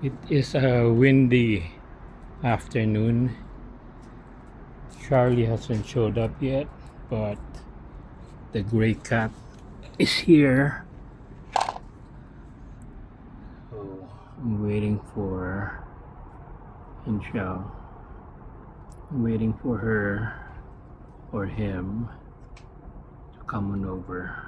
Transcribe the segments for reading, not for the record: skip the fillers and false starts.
It is a windy afternoon. Charlie hasn't showed up yet, but the gray cat is here. So I'm waiting for Inshal. I'm waiting for her or him to come on over.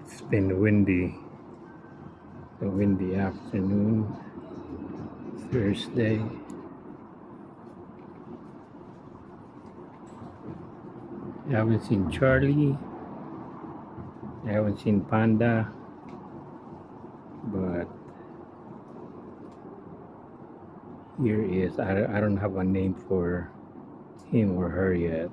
It's been windy, a windy afternoon, Thursday. I haven't seen Charlie, I haven't seen Panda, but here is, I don't have a name for him or her yet.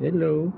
Hello.